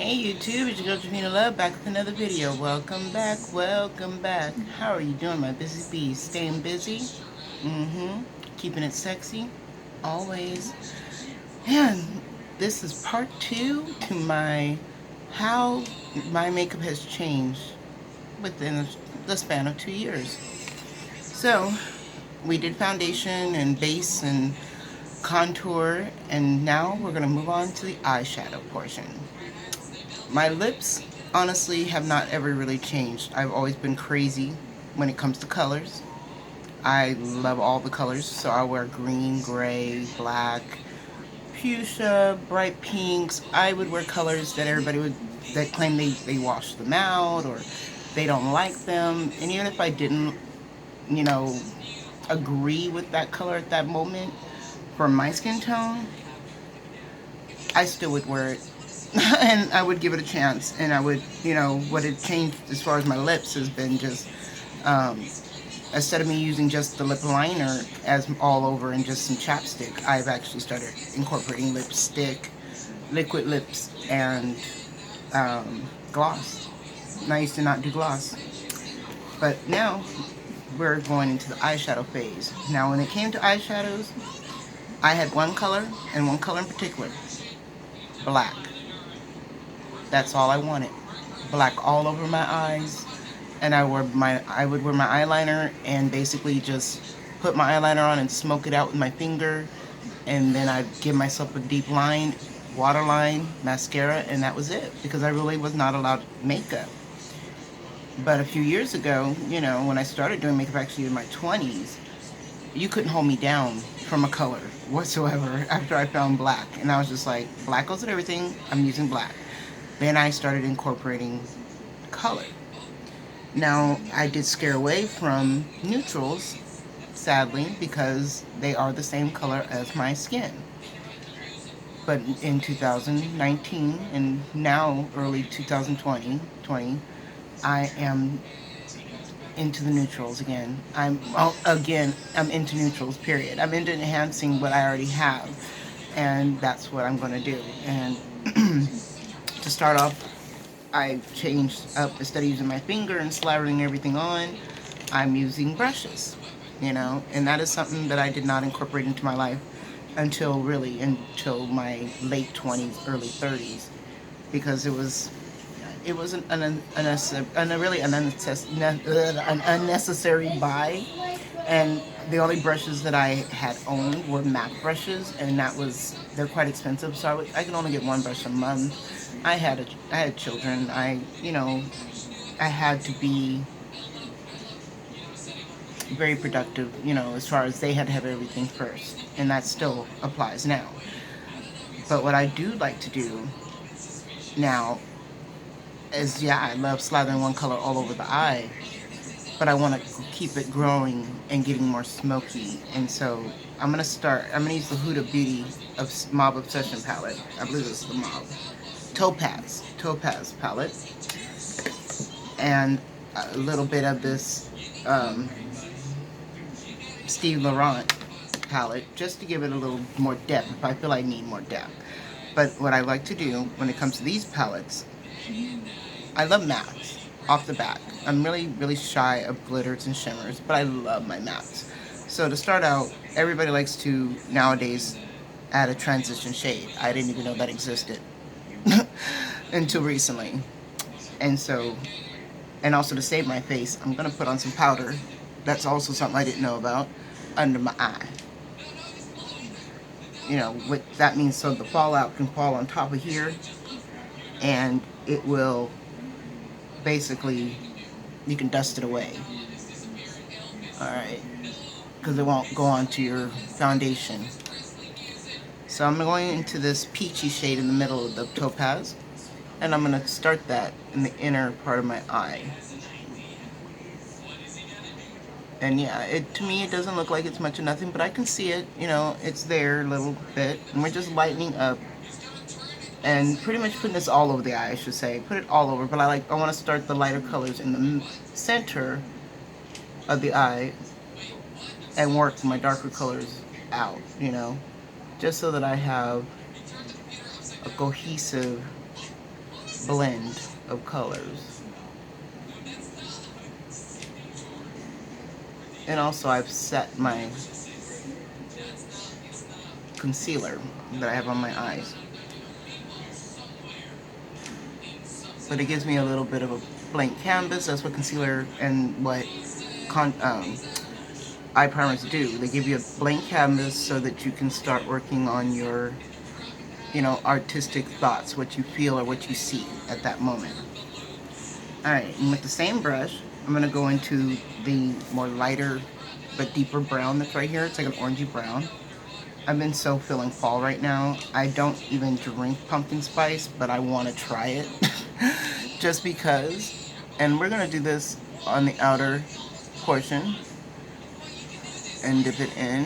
Hey YouTube, it's your girl Janina Love back with another video. Welcome back, welcome back. How are you doing, my busy bees? Staying busy? Keeping it sexy? Always. And this is part 2 to my how my makeup has changed within the span of 2 years. So, we did foundation and base and contour, and now we're going to move on to the eyeshadow portion. My lips, honestly, have not ever really changed. I've always been crazy when it comes to colors. I love all the colors, so I wear green, gray, black, fuchsia, bright pinks. I would wear colors that that claim they wash them out or they don't like them. And even if I didn't, you know, agree with that color at that moment for my skin tone, I still would wear it. And I would give it a chance, and I would, what it changed as far as my lips has been just, instead of me using just the lip liner as all over and just some chapstick, I've actually started incorporating lipstick, liquid lips, and gloss. And I used to not do gloss, but now we're going into the eyeshadow phase. Now when it came to eyeshadows, I had one color, and one color in particular, black. That's all I wanted. Black all over my eyes. And I would wear my eyeliner and basically just put my eyeliner on and smoke it out with my finger. And then I'd give myself a deep line, waterline, mascara, and that was it. Because I really was not allowed makeup. But a few years ago, when I started doing makeup, actually in my 20s, you couldn't hold me down from a color whatsoever after I found black. And I was just like, black goes with everything, I'm using black. Then I started incorporating color. Now, I did scare away from neutrals, sadly, because they are the same color as my skin. But in 2019 and now early 2020, I am into the neutrals again. I'm into neutrals, period. I'm into enhancing what I already have, and that's what I'm going to do. And to start off, I changed up, instead of using my finger and slathering everything on, I'm using brushes, and that is something that I did not incorporate into my life until my late 20s, early 30s, because it was an unnecessary buy. And the only brushes that I had owned were MAC brushes, and they're quite expensive, so I can only get one brush a month. I had children. I had to be very productive, as far as they had to have everything first, and that still applies now. But what I do like to do now is, I love slathering one color all over the eye, but I want to keep it growing and getting more smoky. And so I'm going to use the Huda Beauty of Mob Obsession palette. I believe it's the Mob. Topaz palette. And a little bit of this Steve Laurent palette, just to give it a little more depth if I feel I need more depth. But what I like to do when it comes to these palettes, I love mattes off the bat. I'm really, really shy of glitters and shimmers, but I love my mattes. So to start out, everybody likes to nowadays add a transition shade. I didn't even know that existed until recently. And also to save my face, I'm going to put on some powder. That's also something I didn't know about, under my eye. What that means, so the fallout can fall on top of here, and it will basically, you can dust it away. Alright, because it won't go onto your foundation. So I'm going into this peachy shade in the middle of the topaz, and I'm going to start that in the inner part of my eye. And to me it doesn't look like it's much of nothing, but I can see it, it's there a little bit. And we're just lightening up and pretty much putting this all over the eye, I should say. Put it all over, but I want to start the lighter colors in the center of the eye and work my darker colors out, just so that I have a cohesive blend of colors. And also I've set my concealer that I have on my eyes. But it gives me a little bit of a blank canvas. That's what concealer and what eye primers do. They give you a blank canvas so that you can start working on your, artistic thoughts, what you feel or what you see at that moment. Alright, and with the same brush, I'm going to go into the more lighter but deeper brown that's right here. It's like an orangey brown. I've been so feeling fall right now. I don't even drink pumpkin spice, but I want to try it just because. And we're going to do this on the outer portion and dip it in.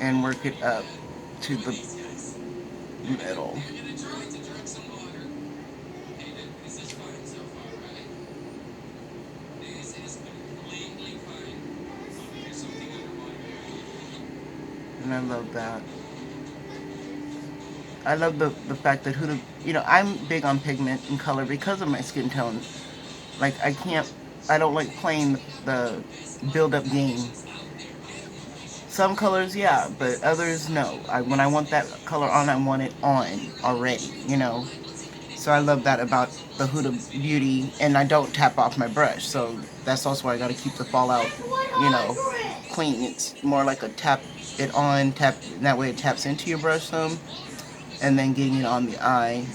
And work it up to the middle. And I love that. I love the fact that I'm big on pigment and color because of my skin tone. Like, I don't like playing the build-up game. Some colors, yeah, but others, no. When I want that color on, I want it on already, So I love that about the Huda Beauty, and I don't tap off my brush, so that's also why I gotta keep the fallout, clean. It's more like a tap it on, that way it taps into your brush some, and then getting it on the eye,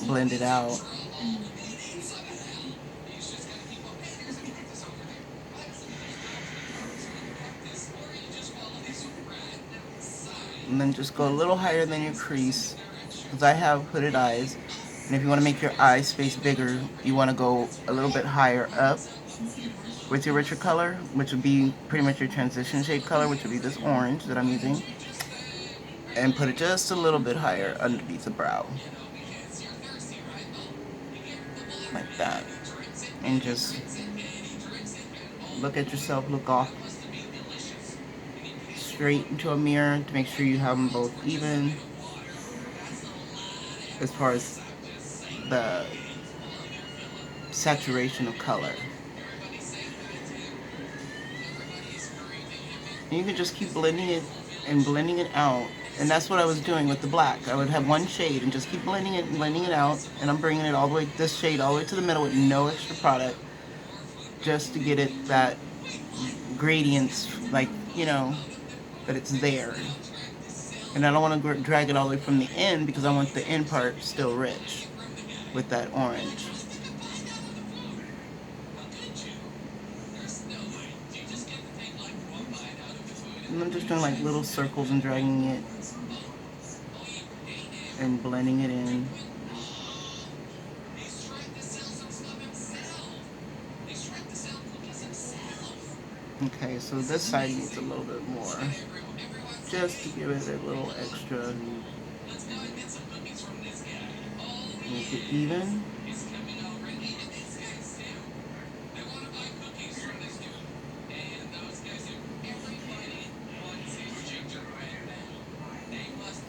blend it out. And then just go a little higher than your crease, because I have hooded eyes. And if you want to make your eye space bigger, you want to go a little bit higher up with your richer color, which would be pretty much your transition shade color, which would be this orange that I'm using. And put it just a little bit higher underneath the brow. Like that. And just look at yourself, look off straight into a mirror to make sure you have them both even as far as the saturation of color. And you can just keep blending it and blending it out. And that's what I was doing with the black. I would have one shade and just keep blending it and blending it out. And I'm bringing it all the way, this shade all the way to the middle with no extra product, just to get it that gradients, like, that it's there. And I don't want to drag it all the way from the end because I want the end part still rich with that orange. And I'm just doing like little circles and dragging it and blending it in. Okay, so this side needs a little bit more, just to give it a little extra, make it even.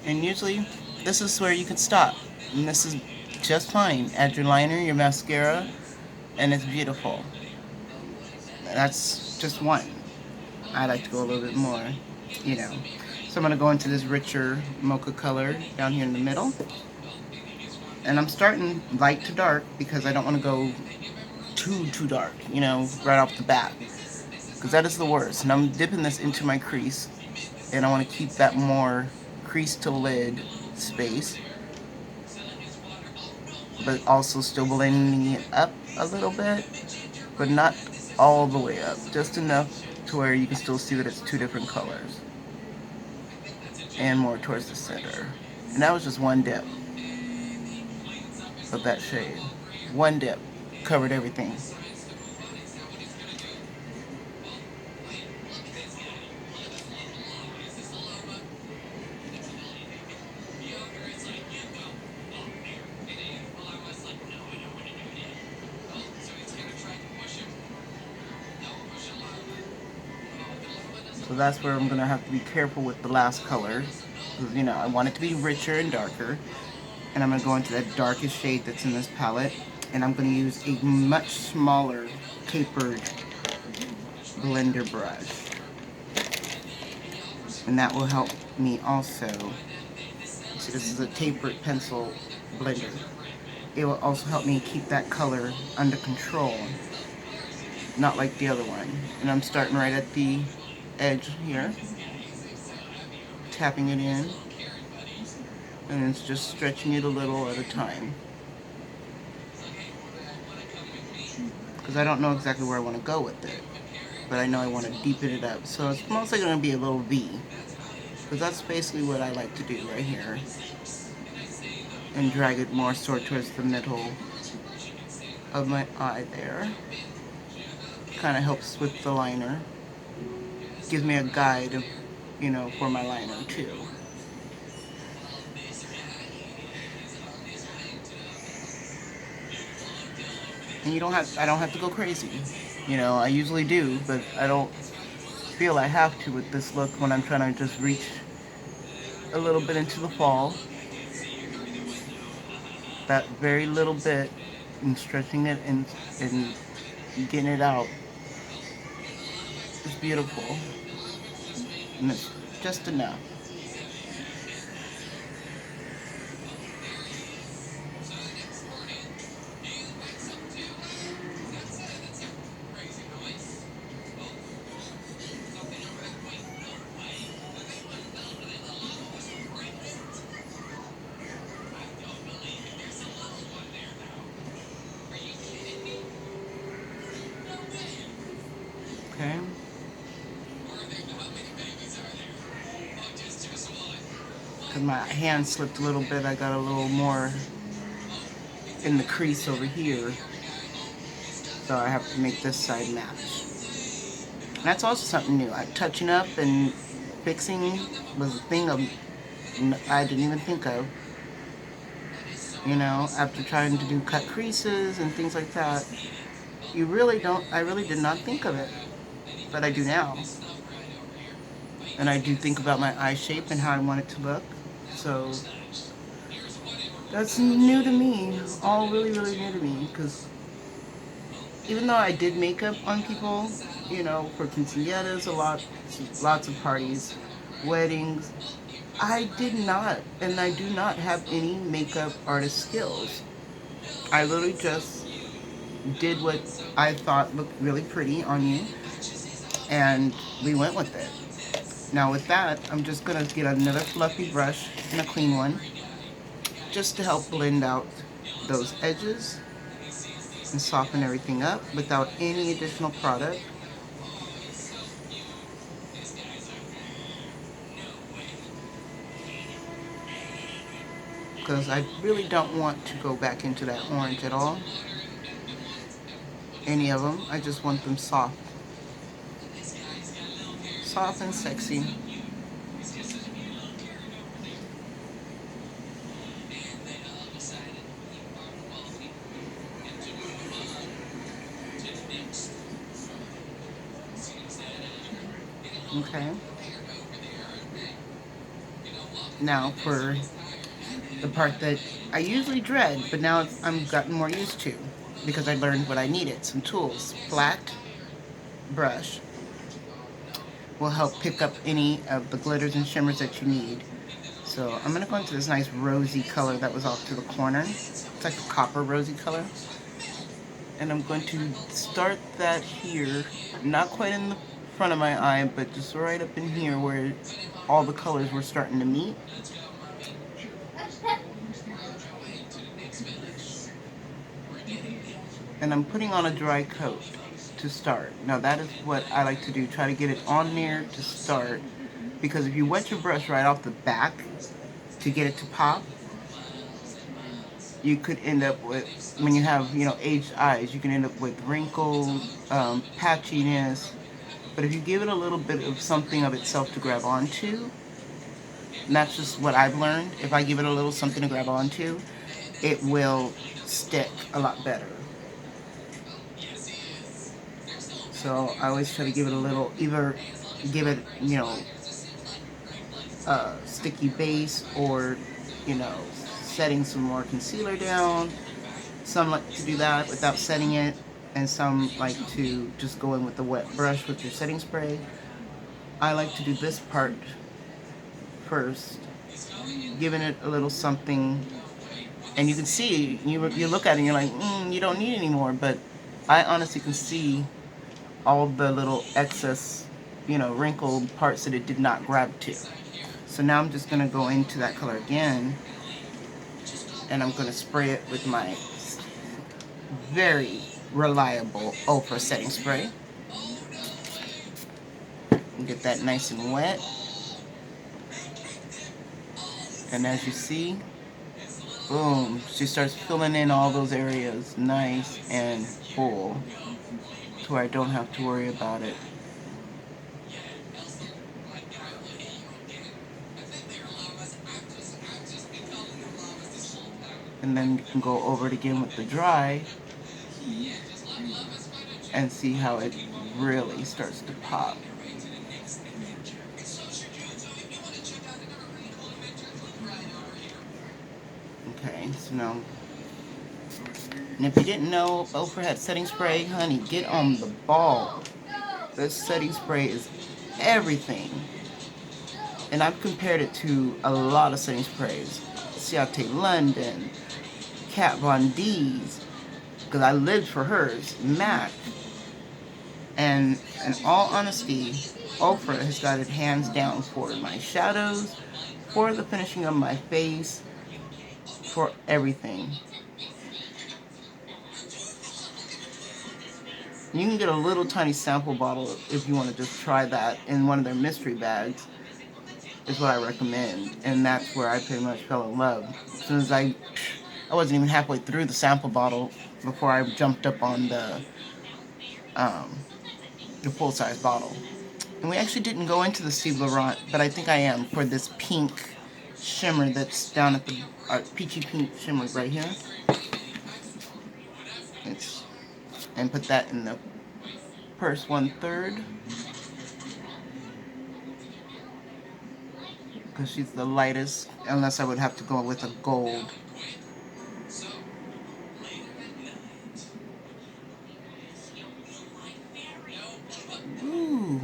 And usually, this is where you can stop. And this is just fine. Add your liner, your mascara, and it's beautiful. That's just one. I like to go a little bit more, So I'm going to go into this richer mocha color down here in the middle. And I'm starting light to dark because I don't want to go too dark, right off the bat. Because that is the worst. And I'm dipping this into my crease. And I want to keep that more crease to lid space. But also still blending it up a little bit. But not all the way up. Just enough to where you can still see that it's two different colors. And more towards the center. And that was just one dip of that shade. One dip covered everything. So that's where I'm going to have to be careful with the last color. Because, you know, I want it to be richer and darker. And I'm going to go into that darkest shade that's in this palette. And I'm going to use a much smaller tapered blender brush. And that will help me also. See, this is a tapered pencil blender. It will also help me keep that color under control. Not like the other one. And I'm starting right at the edge here. Tapping it in. And it's just stretching it a little at a time. Because I don't know exactly where I want to go with it. But I know I want to deepen it up. So it's mostly going to be a little V. Because that's basically what I like to do right here. And drag it more sort of towards the middle of my eye there. Kind of helps with the liner. Gives me a guide, you know, for my liner too. And I don't have to go crazy. You know, I usually do, but I don't feel I have to with this look when I'm trying to just reach a little bit into the fall. That very little bit, and stretching it and getting it out is beautiful. And it's just enough. Okay. Because my hand slipped a little bit, I got a little more in the crease over here. So I have to make this side match. And that's also something new. Touching up and fixing was a thing I didn't even think of. You know, after trying to do cut creases and things like that, I really did not think of it. But I do now. And I do think about my eye shape and how I want it to look. So that's new to me. All really, really new to me. Because even though I did makeup on people, you know, for quinceañeras, lots of parties, weddings, I did not, and I do not have any makeup artist skills. I literally just did what I thought looked really pretty on you, and we went with it. Now with that, I'm just going to get another fluffy brush and a clean one, just to help blend out those edges and soften everything up without any additional product. Because I really don't want to go back into that orange at all. Any of them. I just want them soft. Soft and sexy. Okay. Now for the part that I usually dread, but now I'm gotten more used to because I learned what I needed. Some tools. Flat brush will help pick up any of the glitters and shimmers that you need. So I'm going to go into this nice rosy color that was off to the corner. It's like a copper rosy color. And I'm going to start that here, not quite in the front of my eye, but just right up in here where all the colors were starting to meet. And I'm putting on a dry coat to start. Now that is what I like to do, try to get it on there to start, because if you wet your brush right off the back to get it to pop, you could end up with, when you have, you know, aged eyes, you can end up with wrinkles, patchiness. But if you give it a little bit of something of itself to grab onto, and that's just what I've learned, if I give it a little something to grab onto, it will stick a lot better. So I always try to give it a little, either give it, you know, a sticky base, or, you know, setting some more concealer down. Some like to do that without setting it, and some like to just go in with the wet brush with your setting spray. I like to do this part first, giving it a little something, and you can see, you look at it and you're like, you don't need any more, but I honestly can see all the little excess, you know, wrinkled parts that it did not grab to. So now I'm just going to go into that color again, and I'm going to spray it with my very reliable Oprah setting spray. And get that nice and wet. And as you see, boom, she starts filling in all those areas nice and full, to where I don't have to worry about it. And then you can go over it again with the dry and see how it really starts to pop. Okay, so now, and if you didn't know Oprah had setting spray, honey, get on the ball. This setting spray is everything. And I've compared it to a lot of setting sprays. Ciate London, Kat Von D's, because I lived for hers, MAC. And in all honesty, Oprah has got it hands down for my shadows, for the finishing of my face, for everything. You can get a little tiny sample bottle if you want to just try that in one of their mystery bags, is what I recommend. And that's where I pretty much fell in love. As soon as I wasn't even halfway through the sample bottle before I jumped up on the full-size bottle. And we actually didn't go into the Steve Laurent, but I think I am, for this pink shimmer that's down at the peachy pink shimmer right here. And put that in the purse 1/3, because she's the lightest, unless I would have to go with a gold. Ooh,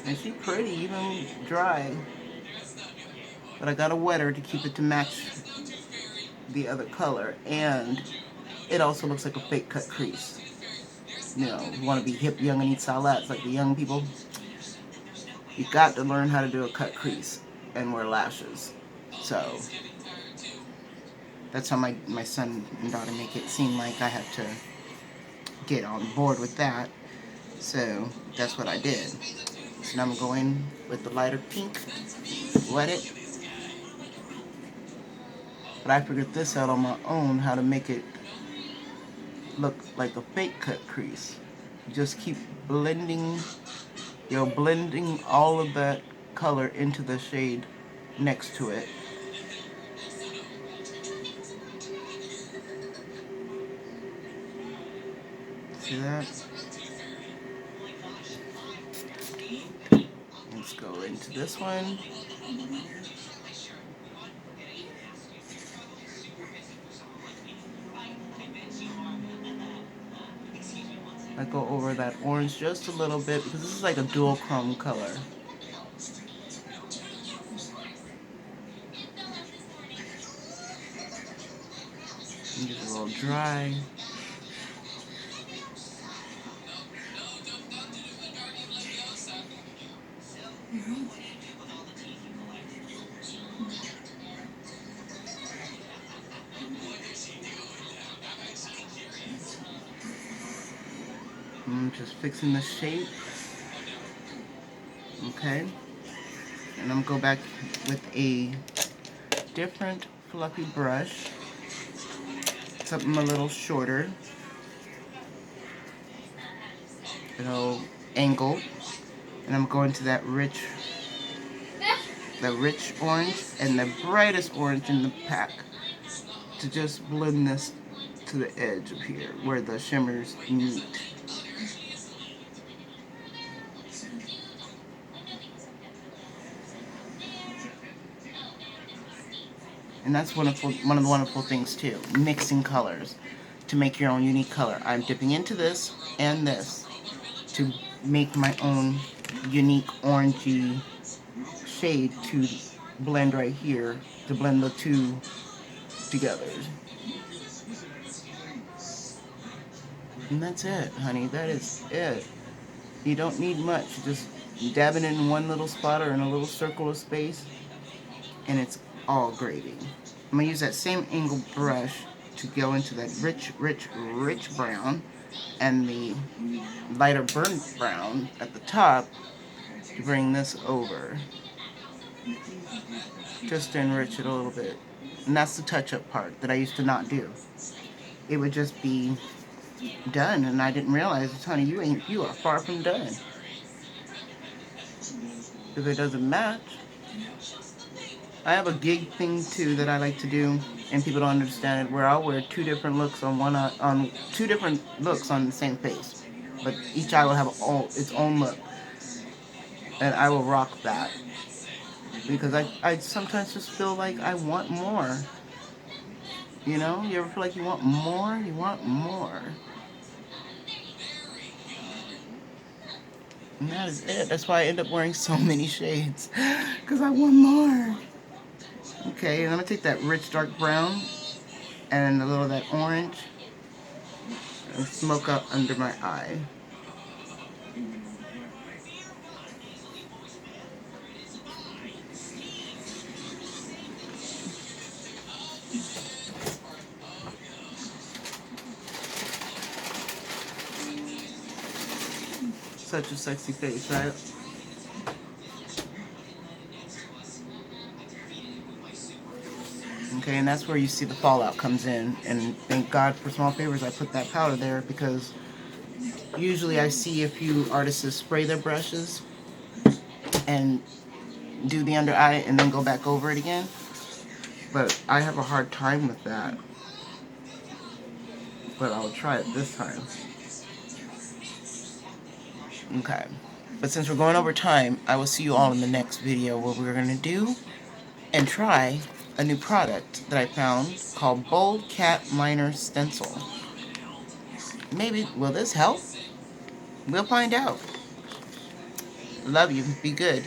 and she's pretty, even dry. But I got a wetter to keep it to match the other color, and it also looks like a fake cut crease. You know, you want to be hip, young, and eat salads like the young people. You got to learn how to do a cut crease and wear lashes. So that's how my son and daughter make it seem like I have to get on board with that. So that's what I did. So now I'm going to go in with the lighter pink, wet it. But I figured this out on my own, how to make it look like a fake cut crease. Just keep blending, blending all of that color into the shade next to it. See that? Let's go into this one. I go over that orange just a little bit, because this is like a dual chrome color. And get a little dry. I'm just fixing the shape. Okay. And I'm going to go back with a different fluffy brush. Something a little shorter. Angle. And I'm going to that rich orange and the brightest orange in the pack to just blend this to the edge of here where the shimmers meet. And that's one of the wonderful things too, mixing colors to make your own unique color. I'm dipping into this and this to make my own unique orangey shade to blend right here, to blend the two together. And that's it, honey. That is it. You don't need much. Just dab it in one little spot or in a little circle of space, and it's all gravy. I'm going to use that same angle brush to go into that rich, rich, rich brown and the lighter burnt brown at the top to bring this over, just to enrich it a little bit. And that's the touch-up part that I used to not do. It would just be done, and I didn't realize it. Honey, you are far from done. If it doesn't match, I have a gig thing too that I like to do, and people don't understand it, where I'll wear two different looks on two different looks on the same face, but each eye will have its own look, and I will rock that because I sometimes just feel like I want more. You know, you ever feel like you want more? You want more. And that is it. That's why I end up wearing so many shades, because I want more. Okay, and I'm going to take that rich dark brown and a little of that orange and smoke up under my eye. Such a sexy face, right? Okay, and that's where you see the fallout comes in. And thank God for Small Favors I put that powder there, because usually I see a few artists spray their brushes and do the under eye and then go back over it again. But I have a hard time with that. But I'll try it this time. Okay. But since we're going over time, I will see you all in the next video where we're going to do and try a new product that I found called Bold Cat Liner Stencil. Maybe, will this help? We'll find out. Love you. Be good.